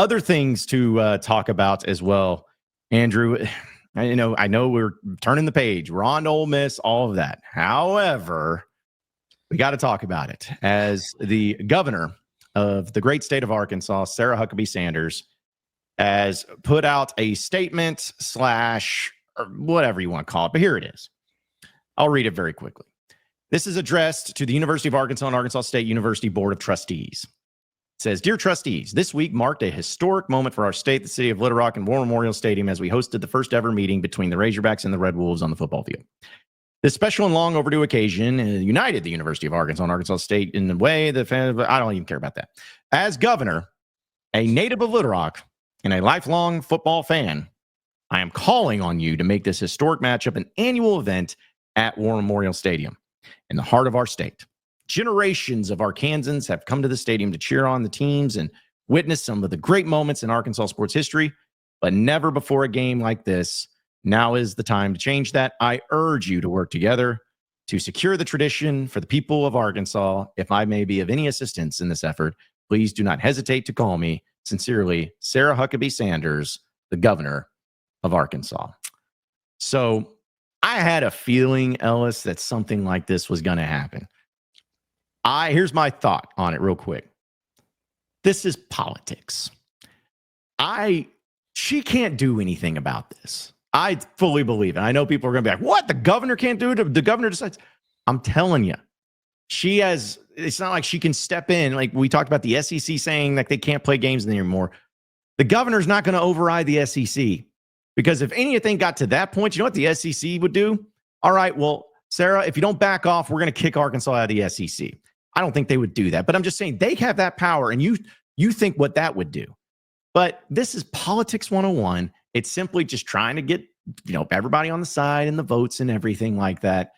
Other things to talk about as well, Andrew. I know we're turning the page. We're on to Ole Miss, all of that. However, we got to talk about it. As the governor of the great state of Arkansas, Sarah Huckabee Sanders, has put out a statement / or whatever you want to call it, but here it is. I'll read it very quickly. This is addressed to the University of Arkansas and Arkansas State University Board of Trustees. It says, "Dear trustees, this week marked a historic moment for our state, the city of Little Rock, and War Memorial Stadium as we hosted the first ever meeting between the Razorbacks and the Red Wolves on the football field. This special and long overdue occasion united the University of Arkansas and Arkansas State in the way that I don't even care about that. As governor, a native of Little Rock, and a lifelong football fan, I am calling on you to make this historic matchup an annual event at War Memorial Stadium in the heart of our state. Generations of Arkansans have come to the stadium to cheer on the teams and witness some of the great moments in Arkansas sports history, but never before a game like this. Now is the time to change that. I urge you to work together to secure the tradition for the people of Arkansas. If I may be of any assistance in this effort, please do not hesitate to call me. Sincerely, Sarah Huckabee Sanders, the governor of Arkansas." So I had a feeling, Ellis, that something like this was going to happen. Here's my thought on it real quick. This is politics. She can't do anything about this. I fully believe it. I know people are going to be like, what? The governor can't do it? The governor decides. I'm telling you, it's not like she can step in. Like we talked about the SEC saying that they can't play games anymore. The governor's not going to override the SEC, because if anything got to that point, you know what the SEC would do? All right, well, Sarah, if you don't back off, we're going to kick Arkansas out of the SEC. I don't think they would do that, but I'm just saying they have that power, and you think what that would do. But this is politics 101. It's simply just trying to get, everybody on the side and the votes and everything like that.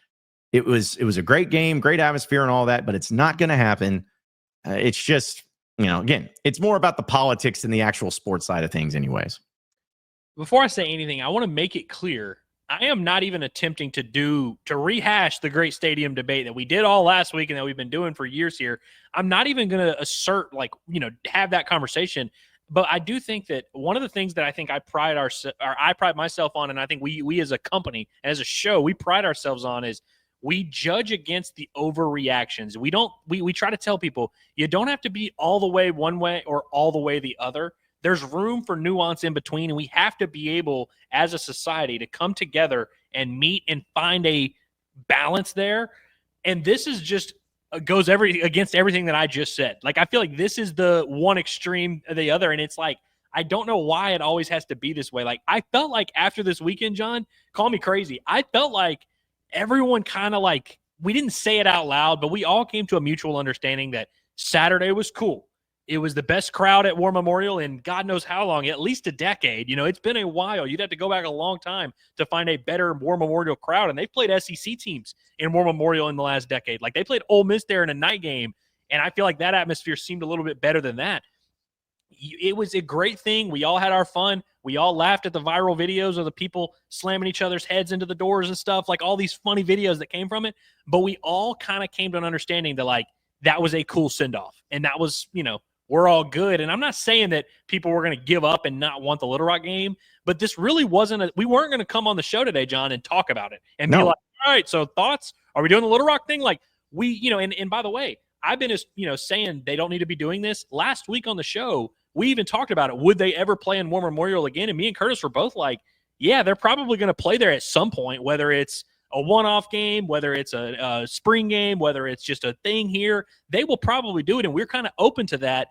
It was a great game, great atmosphere and all that, but it's not going to happen. It's just, again, it's more about the politics than the actual sports side of things anyways. Before I say anything, I want to make it clear, I am not even attempting to rehash the great stadium debate that we did all last week and that we've been doing for years here. I'm not even going to assert, have that conversation. But I do think that one of the things that I think I pride myself on, and I think we as a company, as a show, we pride ourselves on, is we judge against the overreactions. We try to tell people you don't have to be all the way one way or all the way the other. There's room for nuance in between, and we have to be able, as a society, to come together and meet and find a balance there. And this is just goes against everything that I just said. Like, I feel like this is the one extreme or the other, and it's like, I don't know why it always has to be this way. Like, I felt like after this weekend, John, call me crazy, I felt like everyone kind of we didn't say it out loud, but we all came to a mutual understanding that Saturday was cool. It was the best crowd at War Memorial in God knows how long, at least a decade. It's been a while. You'd have to go back a long time to find a better War Memorial crowd. And they've played SEC teams in War Memorial in the last decade. Like, they played Ole Miss there in a night game, and I feel like that atmosphere seemed a little bit better than that. It was a great thing. We all had our fun. We all laughed at the viral videos of the people slamming each other's heads into the doors and stuff, like all these funny videos that came from it. But we all kind of came to an understanding that, that was a cool send-off. And that was, we're all good. And I'm not saying that people were going to give up and not want the Little Rock game, but this really wasn't we weren't going to come on the show today, John, and talk about it and be like, all right, so thoughts? Are we doing the Little Rock thing? Like, and by the way, I've been just, saying they don't need to be doing this. Last week on the show, we even talked about it. Would they ever play in War Memorial again? And me and Curtis were both like, yeah, they're probably going to play there at some point, whether it's a one-off game, whether it's a spring game, whether it's just a thing here, they will probably do it, and we're kind of open to that.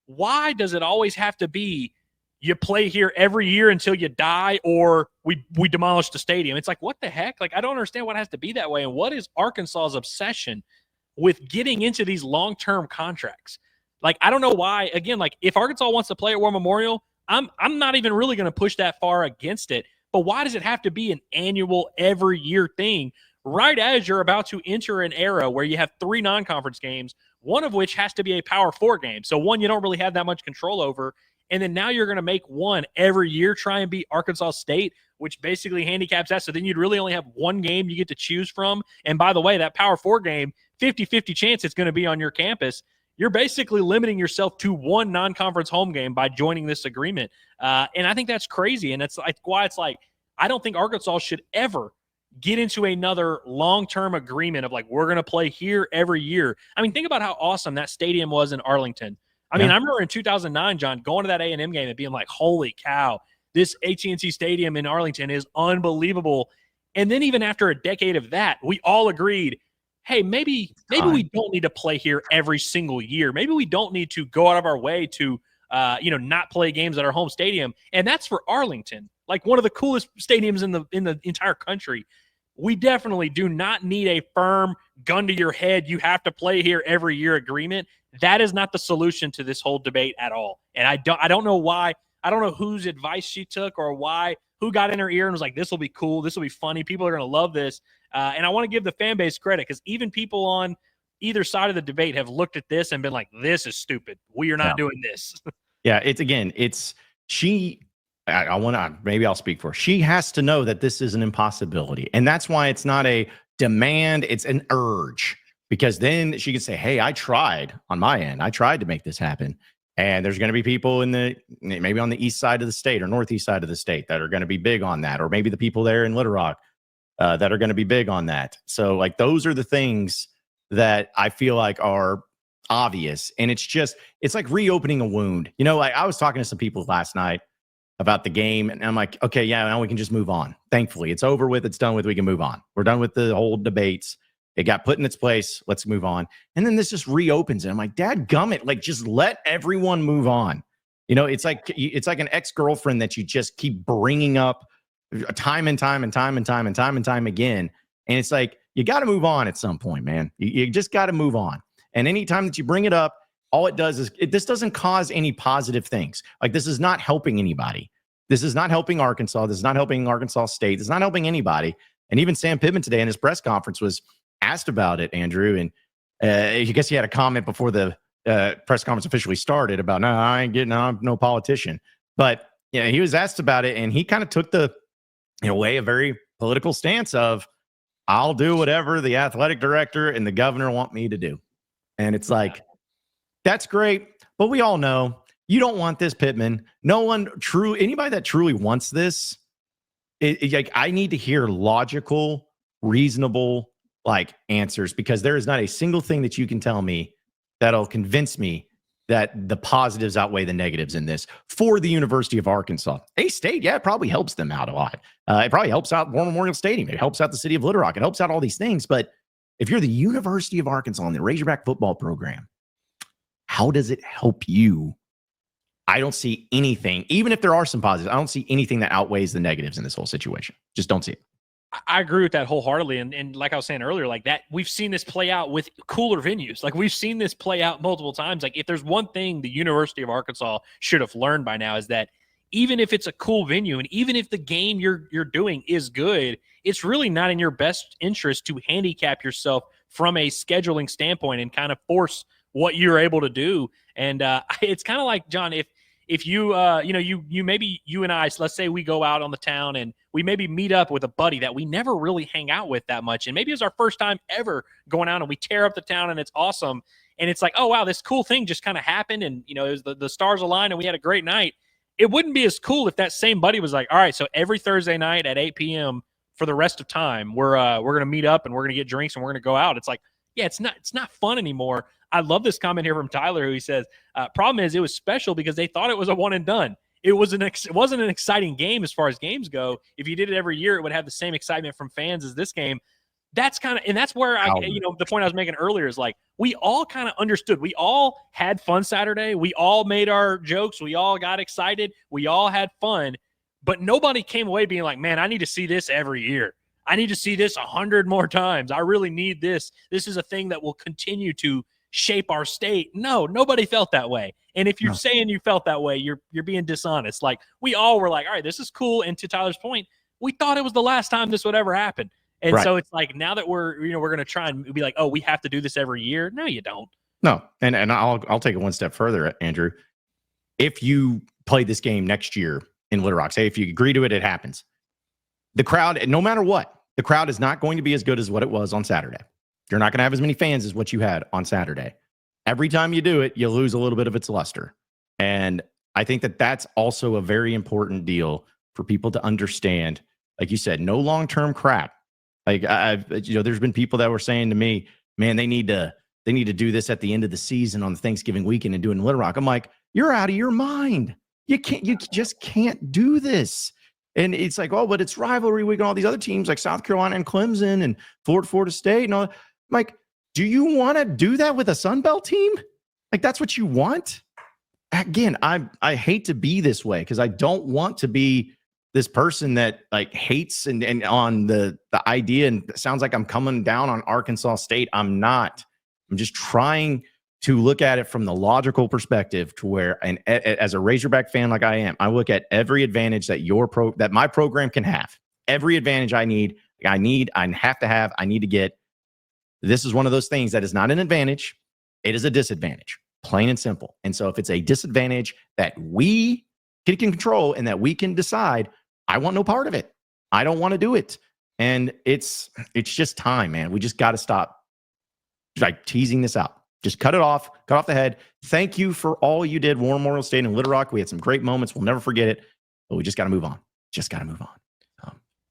Why does it always have to be you play here every year until you die, or we demolish the stadium? It's like, what the heck? Like, I don't understand what has to be that way, and what is Arkansas's obsession with getting into these long-term contracts? Like, I don't know why. Again, if Arkansas wants to play at War Memorial, I'm not even really going to push that far against it. But why does it have to be an annual, every year thing right as you're about to enter an era where you have 3 non-conference games, one of which has to be a Power 4 game? So one you don't really have that much control over. And then now you're going to make one every year try and beat Arkansas State, which basically handicaps that. So then you'd really only have one game you get to choose from. And by the way, that Power 4 game, 50-50 chance it's going to be on your campus. you're basically limiting yourself to one non-conference home game by joining this agreement. And I think that's crazy. And it's like why it's like, I don't think Arkansas should ever get into another long-term agreement of like, we're going to play here every year. I mean, think about how awesome that stadium was in Arlington. I mean, I remember in 2009, John, going to that A&M game and being like, holy cow, this AT&T Stadium in Arlington is unbelievable. And then even after a decade of that, we all agreed, hey, maybe we don't need to play here every single year. Maybe we don't need to go out of our way to, not play games at our home stadium. And that's for Arlington, like one of the coolest stadiums in the entire country. We definitely do not need a firm gun to your head, you have to play here every year agreement. That is not the solution to this whole debate at all. And I don't know why. I don't know whose advice she took or who got in her ear and was like, this will be cool, this will be funny, people are going to love this. And I want to give the fan base credit, because even people on either side of the debate have looked at this and been like, this is stupid. We are not doing this. Yeah, I want to, maybe I'll speak for her. She has to know that this is an impossibility. And that's why it's not a demand, it's an urge. Because then she can say, hey, I tried on my end. I tried to make this happen. And there's going to be people maybe on the east side of the state or northeast side of the state that are going to be big on that. Or maybe the people there in Little Rock that are going to be big on that. So like, those are the things that I feel like are obvious. And it's like reopening a wound. Like I was talking to some people last night about the game, and I'm like, okay, yeah, now we can just move on. Thankfully, it's over with. It's done with. We can move on. We're done with the whole debates. It got put in its place. Let's move on. And then this just reopens it. I'm like, dad gummit, like just let everyone move on. It's like an ex-girlfriend that you just keep bringing up time and time again. And it's like, you got to move on at some point, man. You just got to move on. And anytime that you bring it up, all it does is this doesn't cause any positive things. Like, this is not helping anybody. This is not helping Arkansas. This is not helping Arkansas State. This is not helping anybody. And even Sam Pittman today in his press conference was asked about it, Andrew. And I guess he had a comment before the press conference officially started about, no, I'm no politician. But he was asked about it, and he kind of took a very political stance of, I'll do whatever the athletic director and the governor want me to do. And it's like, that's great. But we all know you don't want this, Pittman. Anybody that truly wants this, like, I need to hear logical, reasonable, answers, because there is not a single thing that you can tell me that'll convince me that the positives outweigh the negatives in this for the University of Arkansas. A-State, yeah, it probably helps them out a lot. It probably helps out War Memorial Stadium. It helps out the city of Little Rock. It helps out all these things. But if you're the University of Arkansas and the Razorback football program, how does it help you? I don't see anything. Even if there are some positives, I don't see anything that outweighs the negatives in this whole situation. Just don't see it. I agree with that wholeheartedly. And like I was saying earlier, like that, we've seen this play out with cooler venues. Like, we've seen this play out multiple times. Like, if there's one thing the University of Arkansas should have learned by now, is that even if it's a cool venue and even if the game you're doing is good, it's really not in your best interest to handicap yourself from a scheduling standpoint and kind of force what you're able to do. And it's kind of like, John, if you maybe you and I, let's say we go out on the town and we maybe meet up with a buddy that we never really hang out with that much, and maybe it's our first time ever going out, and we tear up the town and it's awesome, and it's like, oh wow, this cool thing just kind of happened, and it was the stars aligned and we had a great night. It wouldn't be as cool if that same buddy was like, all right, so every Thursday night at 8 p.m. for the rest of time, we're gonna meet up and we're gonna get drinks and we're gonna go out. It's like, yeah, it's not fun anymore. I love this comment here from Tyler, who he says, problem is it was special because they thought it was a one and done. It wasn't an exciting game as far as games go. If you did it every year, it would have the same excitement from fans as this game. That's where the point I was making earlier is, like, we all kind of understood. We all had fun Saturday. We all made our jokes. We all got excited. We all had fun, but nobody came away being like, man, I need to see this every year. I need to see this 100 more times. I really need this. This is a thing that will continue to shape our state. No, nobody felt that way. And if you're saying you felt that way, you're being dishonest. Like, we all were like, all right, this is cool. And to Tyler's point, we thought it was the last time this would ever happen. And so it's like, now that we're going to try and be like, oh, we have to do this every year. No, you don't. No. And I'll take it one step further, Andrew. If you play this game next year in Little Rock, say if you agree to it, it happens. The crowd, no matter what, the crowd is not going to be as good as what it was on Saturday. You're not going to have as many fans as what you had on Saturday. every time you do it, you lose a little bit of its luster. And I think that that's also a very important deal for people to understand. Like you said, no long-term crap. Like there's been people that were saying to me, man, they need to do this at the end of the season on Thanksgiving weekend and do it in Little Rock. I'm like, you're out of your mind. You just can't do this. And it's like, oh, but it's rivalry week and all these other teams like South Carolina and Clemson and Florida State and all. I'm like, do you want to do that with a Sun Belt team? Like, that's what you want? Again, I hate to be this way because I don't want to be this person that like hates and on the idea, and it sounds like I'm coming down on Arkansas State. I'm not. I'm just trying to look at it from the logical perspective to where, and as a Razorback fan like I am, I look at every advantage that my program can have. Every advantage I need to get. This is one of those things that is not an advantage. It is a disadvantage, plain and simple. And so if it's a disadvantage that we can control and that we can decide, I want no part of it. I don't want to do it. And it's just time, man. We just got to stop like teasing this out. Just cut off the head. Thank you for all you did, War Memorial State and Little Rock. We had some great moments. We'll never forget it, but we just got to move on.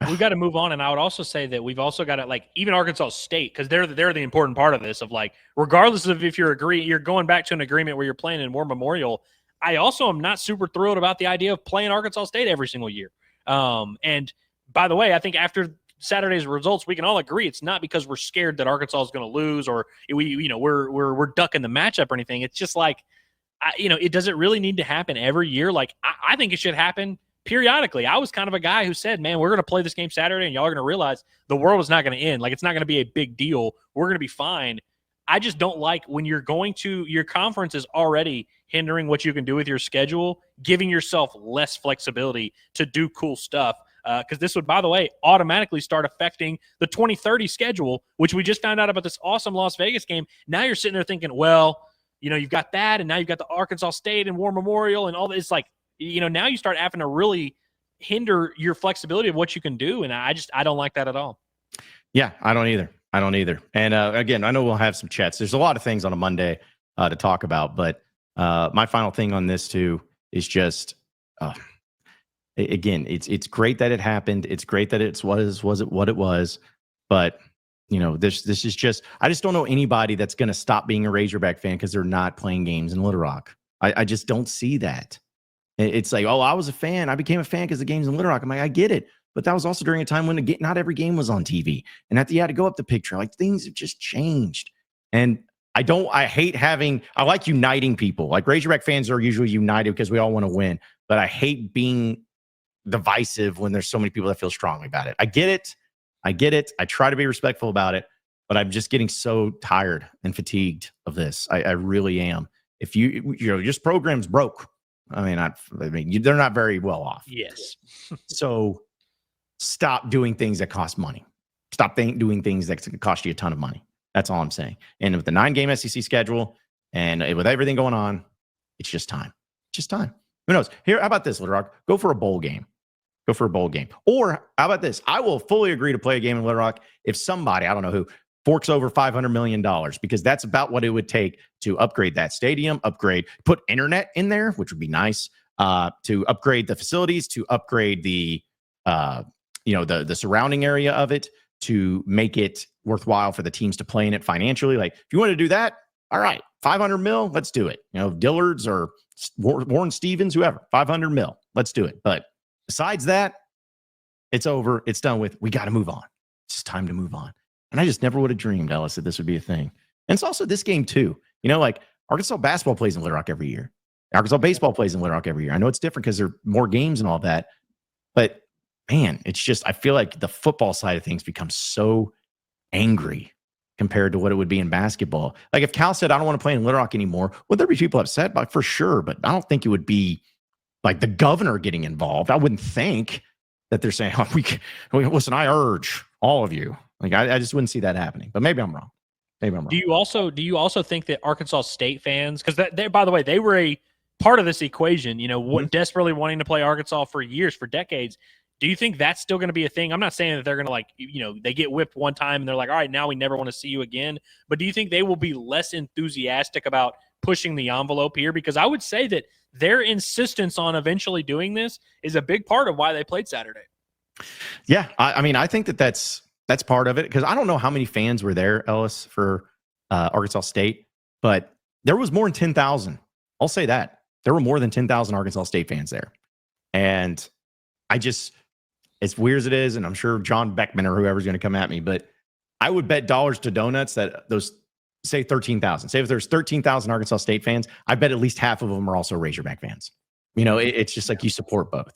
We got to move on. And I would also say that we've also got to, like, even Arkansas State, because they're the important part of this, of like, regardless of if you're going back to an agreement where you're playing in War Memorial. I also am not super thrilled about the idea of playing Arkansas State every single year. And by the way, I think after Saturday's results, we can all agree it's not because we're scared that Arkansas is going to lose or we're ducking the matchup or anything. It's just like, it doesn't really need to happen every year. Like, I think it should happen periodically. I was kind of a guy who said, man, we're going to play this game Saturday and y'all are going to realize the world is not going to end. Like, it's not going to be a big deal. We're going to be fine. I just don't like when you're going to your conference is already hindering what you can do with your schedule, giving yourself less flexibility to do cool stuff. Because this would, by the way, automatically start affecting the 2030 schedule, which we just found out about this awesome Las Vegas game. Now you're sitting there thinking, well, you've got that, and now you've got the Arkansas State and War Memorial and all that. It's like, now you start having to really hinder your flexibility of what you can do. And I don't like that at all. Yeah, I don't either. And again, I know we'll have some chats. There's a lot of things on a Monday to talk about, but my final thing on this too is just, again, it's great that it happened. It's great that it was what it was, but this is just, I just don't know anybody that's going to stop being a Razorback fan because they're not playing games in Little Rock. I just don't see that. It's like, oh, I was a fan. I became a fan because the game's in Little Rock. I'm like, I get it. But that was also during a time when not every game was on TV. And you had to go up the picture. Like, things have just changed. And I like uniting people. Like, Razorback fans are usually united because we all want to win. But I hate being divisive when there's so many people that feel strongly about it. I get it. I try to be respectful about it. But I'm just getting so tired and fatigued of this. I really am. If just program's broke. I mean, they're not very well off. Yes. So stop doing things that cost money. Stop doing things that cost you a ton of money. That's all I'm saying. And with the 9-game SEC schedule and with everything going on, it's just time. Who knows? Here, how about this, Little Rock? Go for a bowl game. Or how about this? I will fully agree to play a game in Little Rock if somebody, I don't know who, forks over $500 million, because that's about what it would take to upgrade that stadium, put internet in there, which would be nice, to upgrade the facilities, to upgrade the surrounding area of it, to make it worthwhile for the teams to play in it financially. Like, if you want to do that, all right, 500 mil, let's do it. Dillard's or Warren Stevens, whoever, 500 mil, let's do it. But besides that, it's over. It's done with. We got to move on. It's just time to move on. And I just never would have dreamed, Ellis, that this would be a thing. And it's also this game too. Like, Arkansas basketball plays in Little Rock every year. Arkansas baseball plays in Little Rock every year. I know it's different because there are more games and all that. But, man, it's just, I feel like the football side of things becomes so angry compared to what it would be in basketball. Like, if Cal said, I don't want to play in Little Rock anymore, would there be people upset? Like, for sure. But I don't think it would be like the governor getting involved. I wouldn't think that they're saying, oh, listen, I urge all of you. Like, I just wouldn't see that happening, but maybe I'm wrong. Do you also think that Arkansas State fans, because they, by the way, they were a part of this equation, desperately wanting to play Arkansas for years, for decades. Do you think that's still going to be a thing? I'm not saying that they're going to, like, they get whipped one time and they're like, all right, now we never want to see you again. But do you think they will be less enthusiastic about pushing the envelope here? Because I would say that their insistence on eventually doing this is a big part of why they played Saturday. Yeah, I mean, I think that's part of it, because I don't know how many fans were there, Ellis, for Arkansas State, but there was more than 10,000. I'll say that. There were more than 10,000 Arkansas State fans there. And I just, as weird as it is, and I'm sure John Beckman or whoever's going to come at me, but I would bet dollars to donuts that those, say 13,000. Say if there's 13,000 Arkansas State fans, I bet at least half of them are also Razorback fans. It's just like you support both.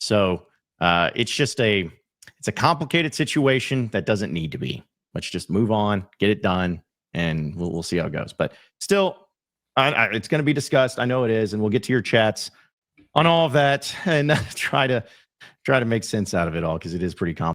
So it's a complicated situation that doesn't need to be. Let's just move on, get it done, and we'll see how it goes. But still, it's going to be discussed. I know it is, and we'll get to your chats on all of that and try to make sense out of it all, because it is pretty complicated.